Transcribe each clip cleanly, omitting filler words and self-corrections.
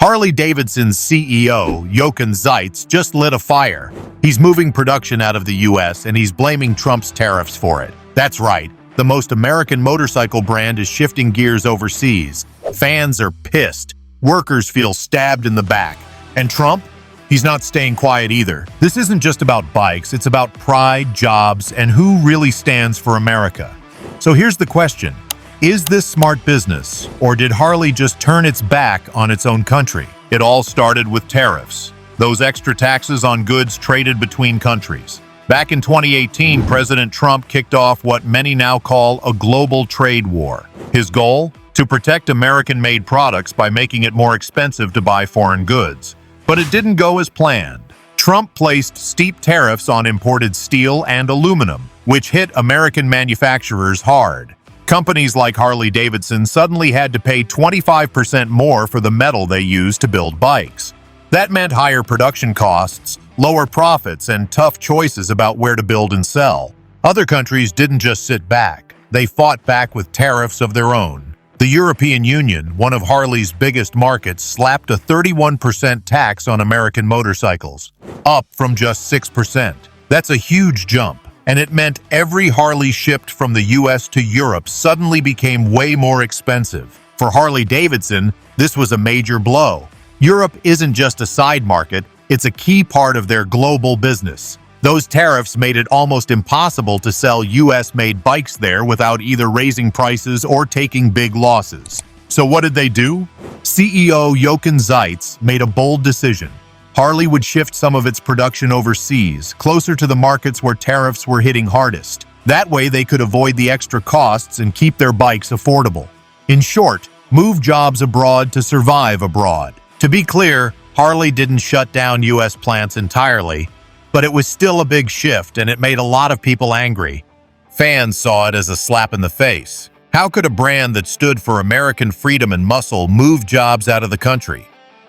Harley-Davidson CEO Jochen Zeitz just lit a fire. He's moving production out of the US and he's blaming Trump's tariffs for it. That's right, the most American motorcycle brand is shifting gears overseas. Fans are pissed. Workers feel stabbed in the back. And Trump? He's not staying quiet either. This isn't just about bikes, it's about pride, jobs, and who really stands for America. So here's the question. Is this smart business, or did Harley just turn its back on its own country? It all started with tariffs, those extra taxes on goods traded between countries. Back in 2018, President Trump kicked off what many now call a global trade war. His goal? To protect American-made products by making it more expensive to buy foreign goods. But it didn't go as planned. Trump placed steep tariffs on imported steel and aluminum, which hit American manufacturers hard. Companies like Harley-Davidson suddenly had to pay 25% more for the metal they use to build bikes. That meant higher production costs, lower profits, and tough choices about where to build and sell. Other countries didn't just sit back. They fought back with tariffs of their own. The European Union, one of Harley's biggest markets, slapped a 31% tax on American motorcycles, up from just 6%. That's a huge jump. And it meant every Harley shipped from the US to Europe suddenly became way more expensive. For Harley-Davidson, this was a major blow. Europe isn't just a side market, it's a key part of their global business. Those tariffs made it almost impossible to sell US-made bikes there without either raising prices or taking big losses. So what did they do? CEO Jochen Zeitz made a bold decision. Harley would shift some of its production overseas, closer to the markets where tariffs were hitting hardest. That way they could avoid the extra costs and keep their bikes affordable. In short, move jobs abroad to survive abroad. To be clear, Harley didn't shut down US plants entirely, but it was still a big shift and it made a lot of people angry. Fans saw it as a slap in the face. How could a brand that stood for American freedom and muscle move jobs out of the country?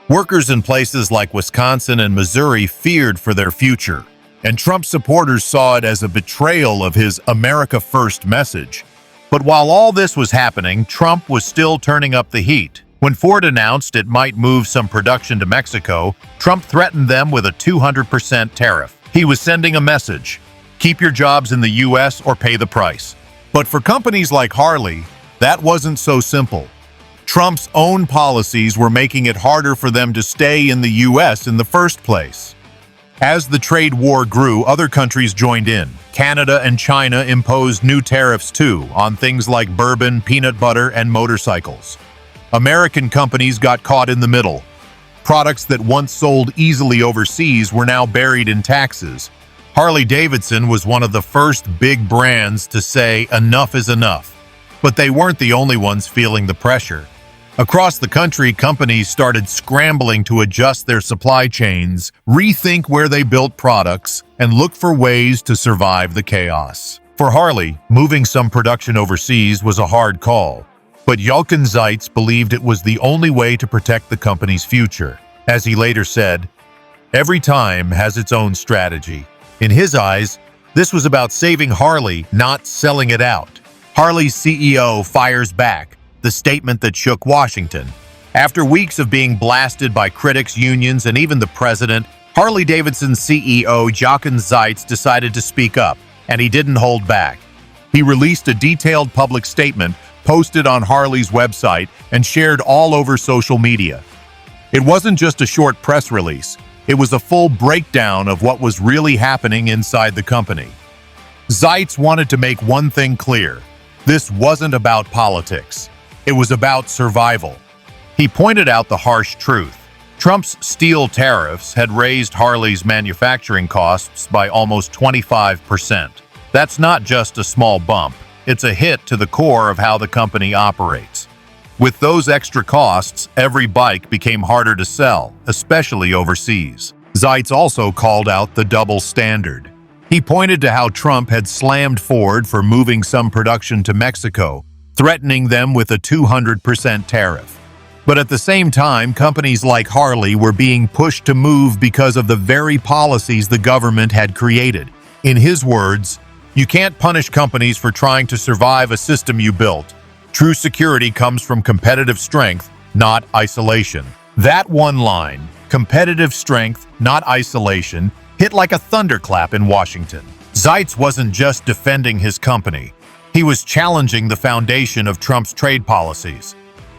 Workers in places like Wisconsin and Missouri feared for their future, and Trump supporters saw it as a betrayal of his America First message. But while all this was happening, Trump was still turning up the heat. When Ford announced it might move some production to Mexico, Trump threatened them with a 200% tariff. He was sending a message: keep your jobs in the US or pay the price. But for companies like Harley, that wasn't so simple. Trump's own policies were making it harder for them to stay in the US in the first place. As the trade war grew, other countries joined in. Canada and China imposed new tariffs too, on things like bourbon, peanut butter, and motorcycles. American companies got caught in the middle. Products that once sold easily overseas were now buried in taxes. Harley-Davidson was one of the first big brands to say enough is enough. But they weren't the only ones feeling the pressure. Across the country, companies started scrambling to adjust their supply chains, rethink where they built products, and look for ways to survive the chaos. For Harley, moving some production overseas was a hard call, but Jochen Zeitz believed it was the only way to protect the company's future. As he later said, "Every time has its own strategy." In his eyes, this was about saving Harley, not selling it out. Harley's CEO fires back, the statement that shook Washington. After weeks of being blasted by critics, unions, and even the president, Harley-Davidson CEO Jochen Zeitz decided to speak up, and he didn't hold back. He released a detailed public statement, posted on Harley's website, and shared all over social media. It wasn't just a short press release. It was a full breakdown of what was really happening inside the company. Zeitz wanted to make one thing clear. This wasn't about politics. It was about survival. He pointed out the harsh truth. Trump's steel tariffs had raised Harley's manufacturing costs by almost 25%. That's not just a small bump. It's a hit to the core of how the company operates. With those extra costs, every bike became harder to sell, especially overseas. Zeitz also called out the double standard. He pointed to how Trump had slammed Ford for moving some production to Mexico, threatening them with a 200% tariff. But at the same time, companies like Harley were being pushed to move because of the very policies the government had created. In his words, "You can't punish companies for trying to survive a system you built. True security comes from competitive strength, not isolation." That one line, competitive strength, not isolation, hit like a thunderclap in Washington. Zeitz wasn't just defending his company. He was challenging the foundation of Trump's trade policies.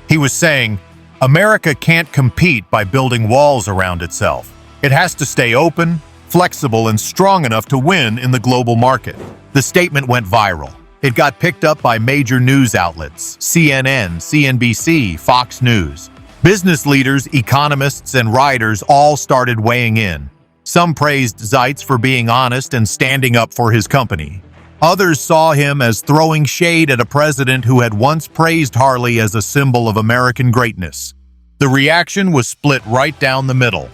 He was saying, America can't compete by building walls around itself. It has to stay open, flexible, and strong enough to win in the global market. The statement went viral. It got picked up by major news outlets, CNN, CNBC, Fox News. Business leaders, economists, and writers all started weighing in. Some praised Zeitz for being honest and standing up for his company. Others saw him as throwing shade at a president who had once praised Harley as a symbol of American greatness. The reaction was split right down the middle.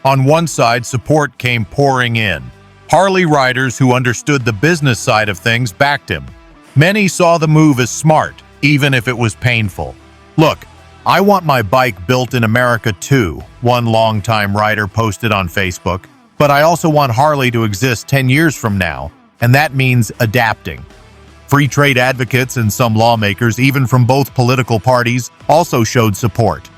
On one side, support came pouring in. Harley riders who understood the business side of things backed him. Many saw the move as smart, even if it was painful. Look, I want my bike built in America too, one longtime rider posted on Facebook. But I also want Harley to exist 10 years from now, and that means adapting. Free trade advocates and some lawmakers, even from both political parties, also showed support.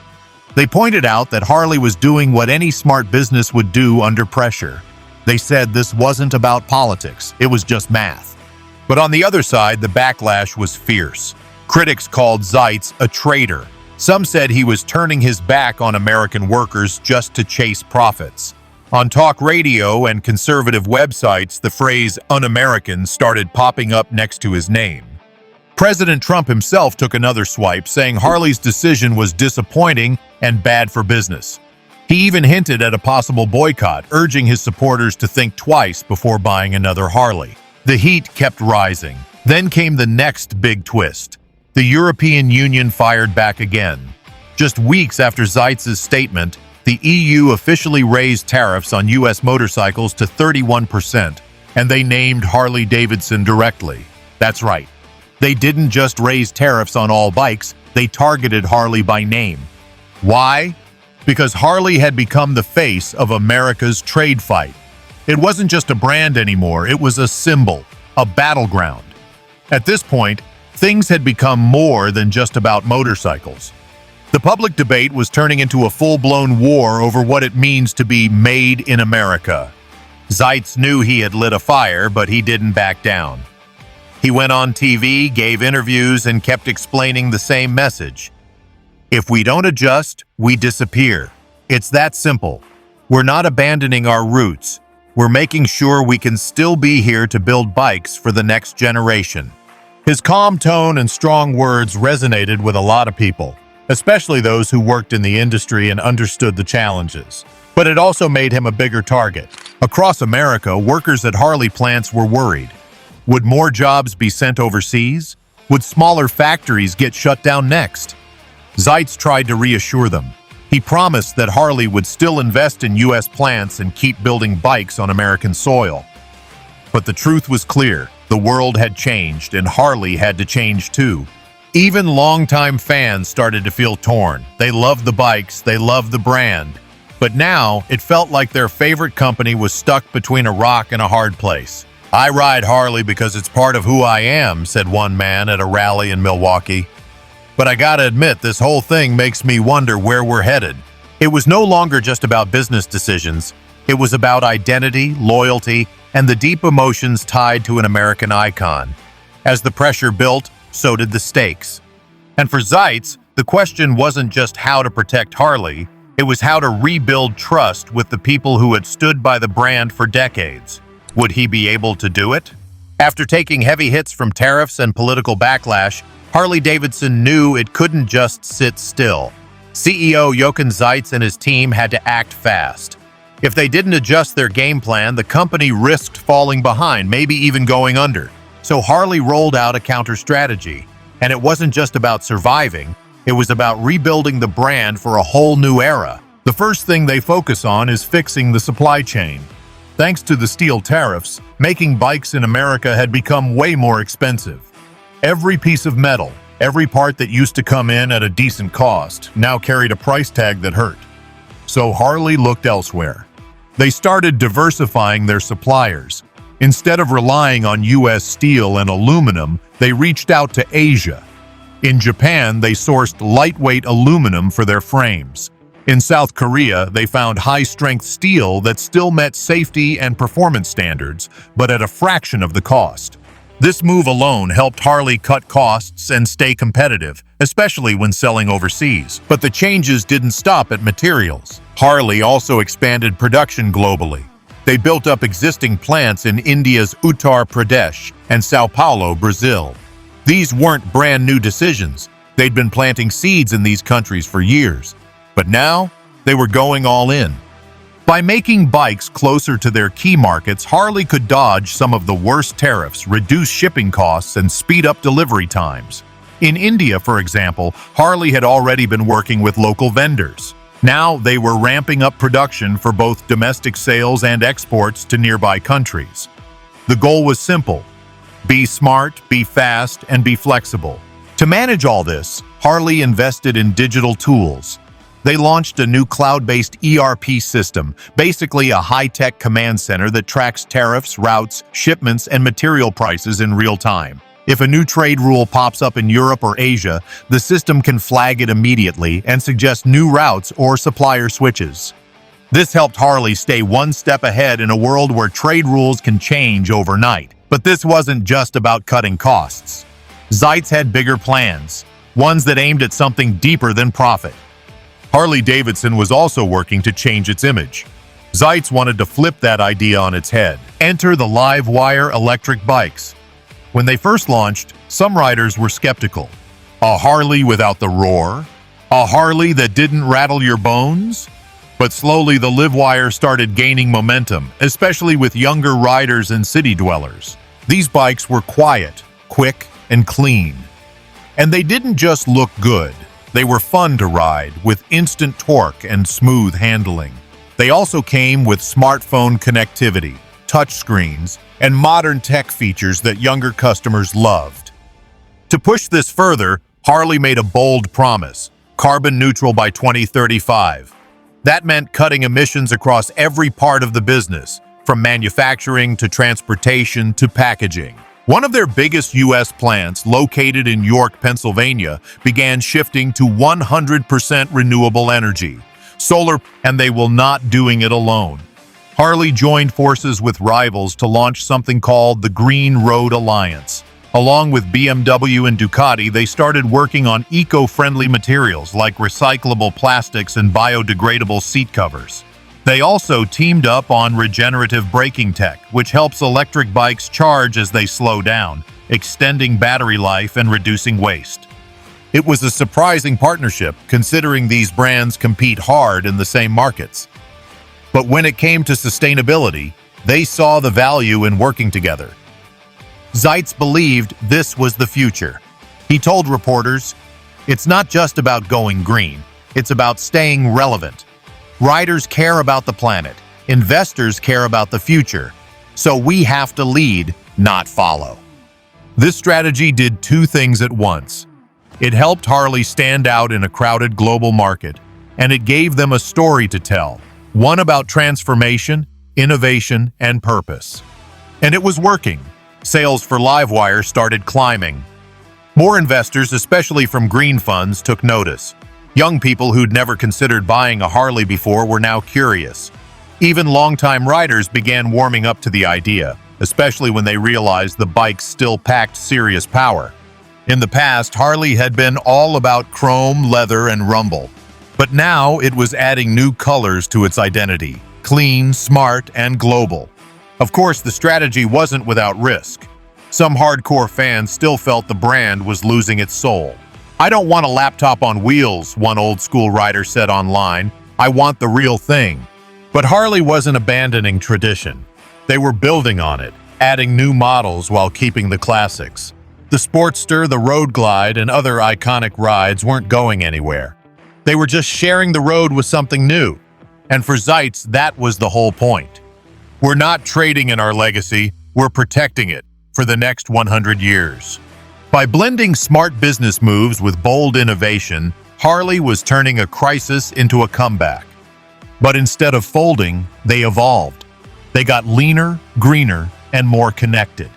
They pointed out that Harley was doing what any smart business would do under pressure. They said this wasn't about politics, it was just math. But on the other side, the backlash was fierce. Critics called Zeitz a traitor. Some said he was turning his back on American workers just to chase profits. On talk radio and conservative websites, the phrase un-American started popping up next to his name. President Trump himself took another swipe, saying Harley's decision was disappointing and bad for business. He even hinted at a possible boycott, urging his supporters to think twice before buying another Harley. The heat kept rising. Then came the next big twist. The European Union fired back again. Just weeks after Zeitz's statement, the EU officially raised tariffs on U.S. motorcycles to 31%, and they named Harley-Davidson directly. That's right. They didn't just raise tariffs on all bikes, they targeted Harley by name. Why? Because Harley had become the face of America's trade fight. It wasn't just a brand anymore, it was a symbol, a battleground. At this point, things had become more than just about motorcycles. The public debate was turning into a full-blown war over what it means to be made in America. Zeitz knew he had lit a fire, but he didn't back down. He went on TV, gave interviews, and kept explaining the same message. If we don't adjust, we disappear. It's that simple. We're not abandoning our roots. We're making sure we can still be here to build bikes for the next generation. His calm tone and strong words resonated with a lot of people, especially those who worked in the industry and understood the challenges. But it also made him a bigger target. Across America, workers at Harley plants were worried. Would more jobs be sent overseas? Would smaller factories get shut down next? Zeitz tried to reassure them. He promised that Harley would still invest in U.S. plants and keep building bikes on American soil. But the truth was clear. The world had changed, and Harley had to change too. Even longtime fans started to feel torn. They loved the bikes, they loved the brand. But now, it felt like their favorite company was stuck between a rock and a hard place. "I ride Harley because it's part of who I am," said one man at a rally in Milwaukee. "But I gotta admit, this whole thing makes me wonder where we're headed." It was no longer just about business decisions. It was about identity, loyalty, and the deep emotions tied to an American icon. As the pressure built, so did the stakes. And for Zeitz, the question wasn't just how to protect Harley, it was how to rebuild trust with the people who had stood by the brand for decades. Would he be able to do it? After taking heavy hits from tariffs and political backlash, Harley-Davidson knew it couldn't just sit still. CEO Jochen Zeitz and his team had to act fast. If they didn't adjust their game plan, the company risked falling behind, maybe even going under. So Harley rolled out a counter-strategy. And it wasn't just about surviving, it was about rebuilding the brand for a whole new era. The first thing they focus on is fixing the supply chain. Thanks to the steel tariffs, making bikes in America had become way more expensive. Every piece of metal, every part that used to come in at a decent cost, now carried a price tag that hurt. So Harley looked elsewhere. They started diversifying their suppliers. Instead of relying on U.S. steel and aluminum, they reached out to Asia. In Japan, they sourced lightweight aluminum for their frames. In South Korea, they found high-strength steel that still met safety and performance standards, but at a fraction of the cost. This move alone helped Harley cut costs and stay competitive, especially when selling overseas. But the changes didn't stop at materials. Harley also expanded production globally. They built up existing plants in India's Uttar Pradesh and Sao Paulo, Brazil. These weren't brand new decisions. They'd been planting seeds in these countries for years. But now, they were going all in. By making bikes closer to their key markets, Harley could dodge some of the worst tariffs, reduce shipping costs, and speed up delivery times. In India, for example, Harley had already been working with local vendors. Now they were ramping up production for both domestic sales and exports to nearby countries. The goal was simple: be smart, be fast, and be flexible. To manage all this, Harley invested in digital tools. They launched a new cloud-based ERP system, basically a high-tech command center that tracks tariffs, routes, shipments, and material prices in real time. If a new trade rule pops up in Europe or Asia, the system can flag it immediately and suggest new routes or supplier switches. This helped Harley stay one step ahead in a world where trade rules can change overnight. But this wasn't just about cutting costs. Zeitz had bigger plans, ones that aimed at something deeper than profit. Harley-Davidson was also working to change its image. Zeitz wanted to flip that idea on its head. Enter the live-wire electric bikes. When they first launched, some riders were skeptical. A Harley without the roar? A Harley that didn't rattle your bones? But slowly the live-wire started gaining momentum, especially with younger riders and city dwellers. These bikes were quiet, quick, and clean. And they didn't just look good. They were fun to ride, with instant torque and smooth handling. They also came with smartphone connectivity, touchscreens, and modern tech features that younger customers loved. To push this further, Harley made a bold promise: carbon neutral by 2035. That meant cutting emissions across every part of the business, from manufacturing to transportation to packaging. One of their biggest U.S. plants, located in York, Pennsylvania, began shifting to 100% renewable energy, solar, and they will not doing it alone. Harley joined forces with rivals to launch something called the Green Road Alliance. Along with BMW and Ducati, they started working on eco-friendly materials like recyclable plastics and biodegradable seat covers. They also teamed up on regenerative braking tech, which helps electric bikes charge as they slow down, extending battery life and reducing waste. It was a surprising partnership, considering these brands compete hard in the same markets. But when it came to sustainability, they saw the value in working together. Zeitz believed this was the future. He told reporters, "It's not just about going green, it's about staying relevant. Riders care about the planet, investors care about the future, so we have to lead, not follow." This strategy did two things at once. It helped Harley stand out in a crowded global market, and it gave them a story to tell, one about transformation, innovation, and purpose. And it was working. Sales for Livewire started climbing. More investors, especially from green funds, took notice. Young people who'd never considered buying a Harley before were now curious. Even longtime riders began warming up to the idea, especially when they realized the bike still packed serious power. In the past, Harley had been all about chrome, leather, and rumble. But now it was adding new colors to its identity: clean, smart, and global. Of course, the strategy wasn't without risk. Some hardcore fans still felt the brand was losing its soul. "I don't want a laptop on wheels," one old-school rider said online. "I want the real thing." But Harley wasn't abandoning tradition. They were building on it, adding new models while keeping the classics. The Sportster, the Road Glide, and other iconic rides weren't going anywhere. They were just sharing the road with something new. And for Zeitz, that was the whole point. "We're not trading in our legacy, we're protecting it for the next 100 years. By blending smart business moves with bold innovation, Harley was turning a crisis into a comeback. But instead of folding, they evolved. They got leaner, greener, and more connected.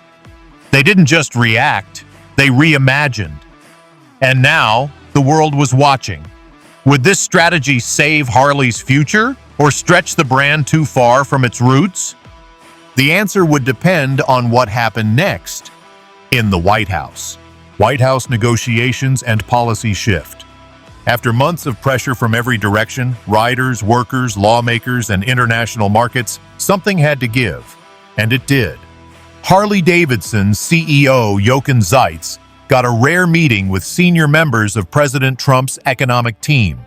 They didn't just react, they reimagined. And now, the world was watching. Would this strategy save Harley's future or stretch the brand too far from its roots? The answer would depend on what happened next. In the White House. White House negotiations and policy shift. After months of pressure from every direction, riders, workers, lawmakers, and international markets, something had to give. And it did. Harley-Davidson CEO Jochen Zeitz got a rare meeting with senior members of President Trump's economic team.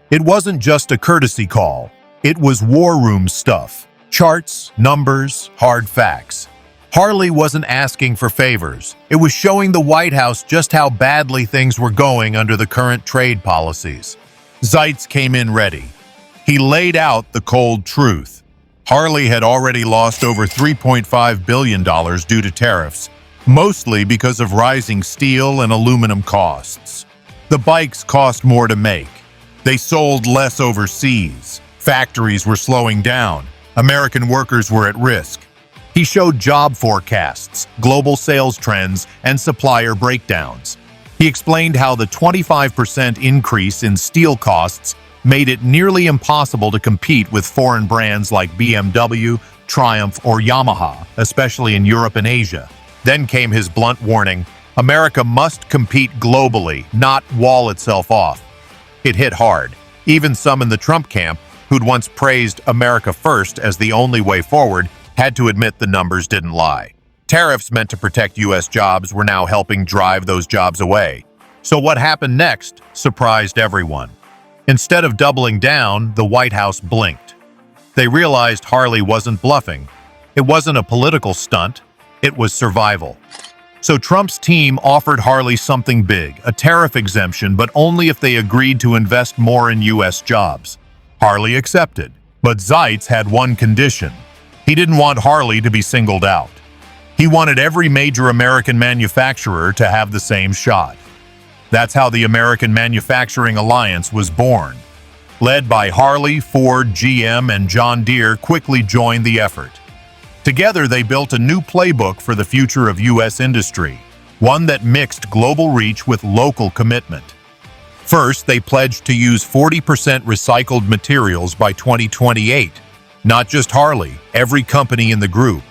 It wasn't just a courtesy call. It was war room stuff. Charts, numbers, hard facts. Harley wasn't asking for favors. It was showing the White House just how badly things were going under the current trade policies. Zeitz came in ready. He laid out the cold truth. Harley had already lost over $3.5 billion due to tariffs, mostly because of rising steel and aluminum costs. The bikes cost more to make. They sold less overseas. Factories were slowing down. American workers were at risk. He showed job forecasts, global sales trends, and supplier breakdowns. He explained how the 25% increase in steel costs made it nearly impossible to compete with foreign brands like BMW, Triumph, or Yamaha, especially in Europe and Asia. Then came his blunt warning: America must compete globally, not wall itself off. It hit hard. Even some in the Trump camp, who'd once praised America first as the only way forward, had to admit the numbers didn't lie. Tariffs meant to protect U.S. jobs were now helping drive those jobs away. So what happened next surprised everyone. Instead of doubling down, the White House blinked. They realized Harley wasn't bluffing. It wasn't a political stunt. It was survival. So Trump's team offered Harley something big, a tariff exemption, but only if they agreed to invest more in U.S. jobs. Harley accepted. But Zeitz had one condition. He didn't want Harley to be singled out. He wanted every major American manufacturer to have the same shot. That's how the American Manufacturing Alliance was born. Led by Harley, Ford, GM, and John Deere quickly joined the effort. Together, they built a new playbook for the future of U.S. industry, one that mixed global reach with local commitment. First, they pledged to use 40% recycled materials by 2028. Not just Harley, every company in the group.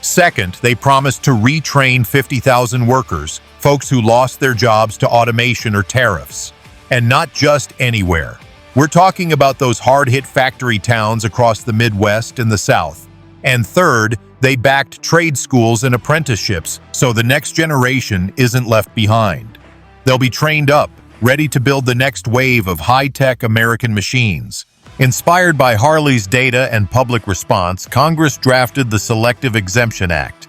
Second, they promised to retrain 50,000 workers, folks who lost their jobs to automation or tariffs. And not just anywhere. We're talking about those hard-hit factory towns across the Midwest and the South. And third, they backed trade schools and apprenticeships so the next generation isn't left behind. They'll be trained up, ready to build the next wave of high-tech American machines. Inspired by Harley's data and public response, Congress drafted the Selective Exemption Act.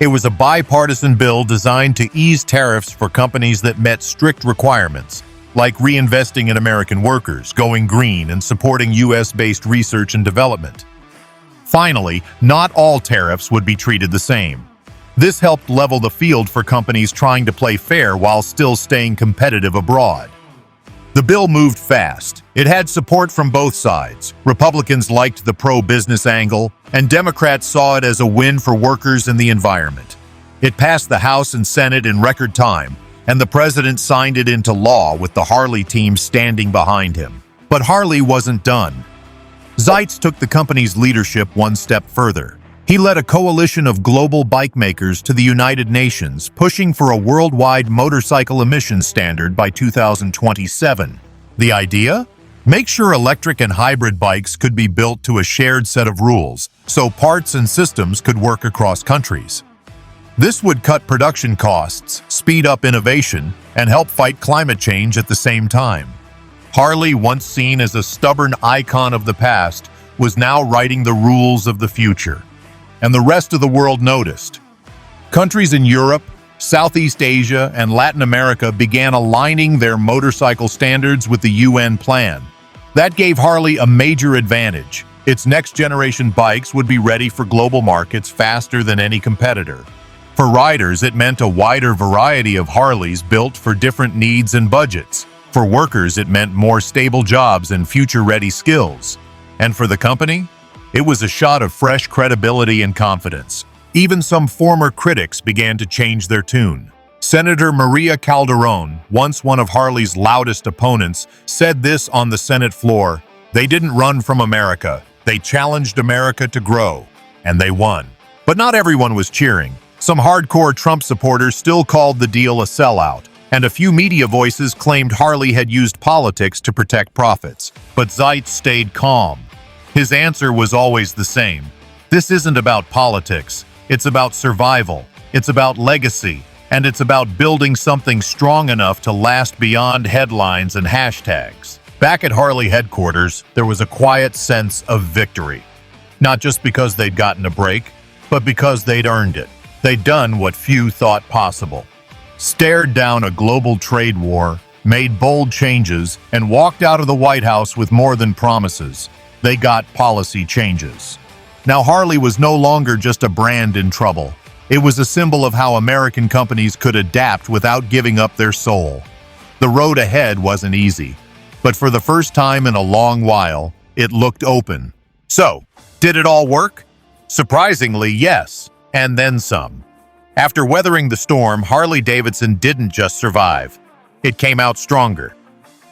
It was a bipartisan bill designed to ease tariffs for companies that met strict requirements, like reinvesting in American workers, going green, and supporting U.S.-based research and development. Finally, not all tariffs would be treated the same. This helped level the field for companies trying to play fair while still staying competitive abroad. The bill moved fast. It had support from both sides. Republicans liked the pro-business angle, and Democrats saw it as a win for workers and the environment. It passed the House and Senate in record time, and the president signed it into law with the Harley team standing behind him. But Harley wasn't done. Zeitz took the company's leadership one step further. He led a coalition of global bike makers to the United Nations, pushing for a worldwide motorcycle emissions standard by 2027. The idea? Make sure electric and hybrid bikes could be built to a shared set of rules, so parts and systems could work across countries. This would cut production costs, speed up innovation, and help fight climate change at the same time. Harley, once seen as a stubborn icon of the past, was now writing the rules of the future. And the rest of the world noticed. Countries in Europe, Southeast Asia, and Latin America began aligning their motorcycle standards with the UN plan. That gave Harley a major advantage. Its next-generation bikes would be ready for global markets faster than any competitor. For riders, it meant a wider variety of Harleys built for different needs and budgets. For workers, it meant more stable jobs and future-ready skills. And for the company? It was a shot of fresh credibility and confidence. Even some former critics began to change their tune. Senator Maria Calderon, once one of Harley's loudest opponents, said this on the Senate floor: "They didn't run from America. They challenged America to grow, and they won." But not everyone was cheering. Some hardcore Trump supporters still called the deal a sellout, and a few media voices claimed Harley had used politics to protect profits. But Zeitz stayed calm. His answer was always the same: this isn't about politics. It's about survival. It's about legacy. And it's about building something strong enough to last beyond headlines and hashtags. Back at Harley headquarters, there was a quiet sense of victory. Not just because they'd gotten a break, but because they'd earned it. They'd done what few thought possible. Stared down a global trade war, made bold changes, and walked out of the White House with more than promises. They got policy changes. Now Harley was no longer just a brand in trouble. It was a symbol of how American companies could adapt without giving up their soul. The road ahead wasn't easy, but for the first time in a long while, it looked open. So, did it all work? Surprisingly, yes, and then some. After weathering the storm, Harley-Davidson didn't just survive. It came out stronger.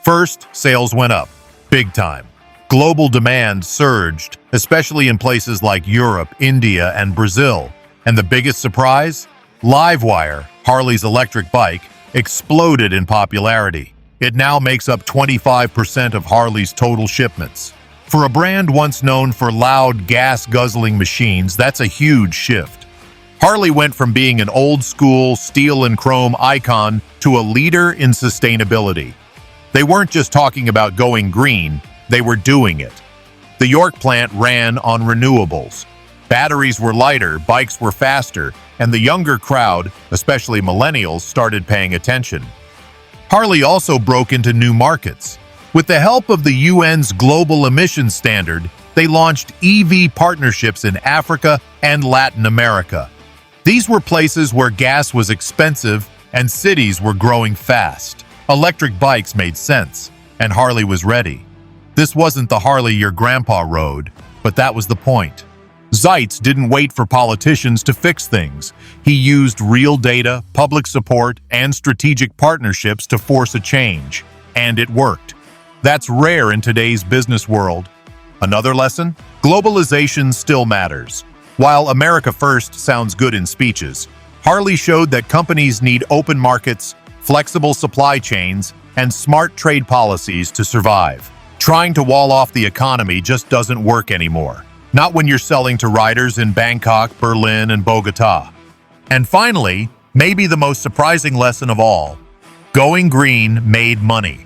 First, sales went up, big time. Global demand surged, especially in places like Europe, India, and Brazil. And the biggest surprise? Livewire, Harley's electric bike, exploded in popularity. It now makes up 25% of Harley's total shipments. For a brand once known for loud, gas-guzzling machines, that's a huge shift. Harley went from being an old-school steel and chrome icon to a leader in sustainability. They weren't just talking about going green, they were doing it. The York plant ran on renewables. Batteries were lighter, bikes were faster, and the younger crowd, especially millennials, started paying attention. Harley also broke into new markets. With the help of the UN's global emissions standard, they launched EV partnerships in Africa and Latin America. These were places where gas was expensive and cities were growing fast. Electric bikes made sense, and Harley was ready. This wasn't the Harley your grandpa rode, but that was the point. Zeitz didn't wait for politicians to fix things. He used real data, public support, and strategic partnerships to force a change. And it worked. That's rare in today's business world. Another lesson? Globalization still matters. While America first sounds good in speeches, Harley showed that companies need open markets, flexible supply chains, and smart trade policies to survive. Trying to wall off the economy just doesn't work anymore. Not when you're selling to riders in Bangkok, Berlin, and Bogota. And finally, maybe the most surprising lesson of all, going green made money.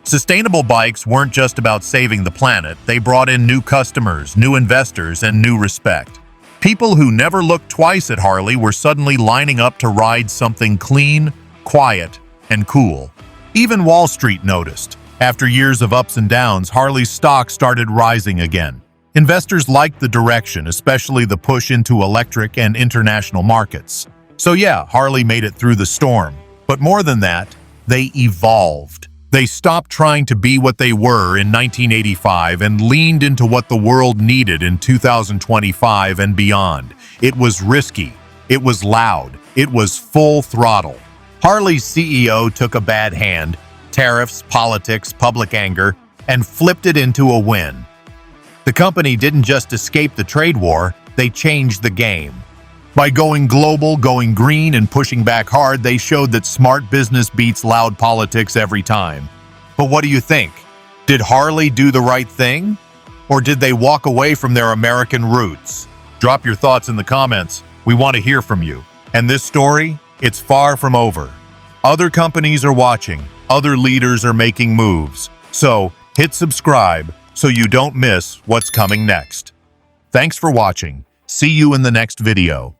Sustainable bikes weren't just about saving the planet, they brought in new customers, new investors, and new respect. People who never looked twice at Harley were suddenly lining up to ride something clean, quiet, and cool. Even Wall Street noticed. After years of ups and downs, Harley's stock started rising again. Investors liked the direction, especially the push into electric and international markets. So yeah, Harley made it through the storm. But more than that, they evolved. They stopped trying to be what they were in 1985 and leaned into what the world needed in 2025 and beyond. It was risky. It was loud. It was full throttle. Harley's CEO took a bad hand, tariffs, politics, public anger, and flipped it into a win. The company didn't just escape the trade war, they changed the game. By going global, going green, and pushing back hard, they showed that smart business beats loud politics every time. But what do you think? Did Harley do the right thing? Or did they walk away from their American roots? Drop your thoughts in the comments. We want to hear from you. And this story, it's far from over. Other companies are watching. Other leaders are making moves. So, hit subscribe so you don't miss what's coming next. Thanks for watching. See you in the next video.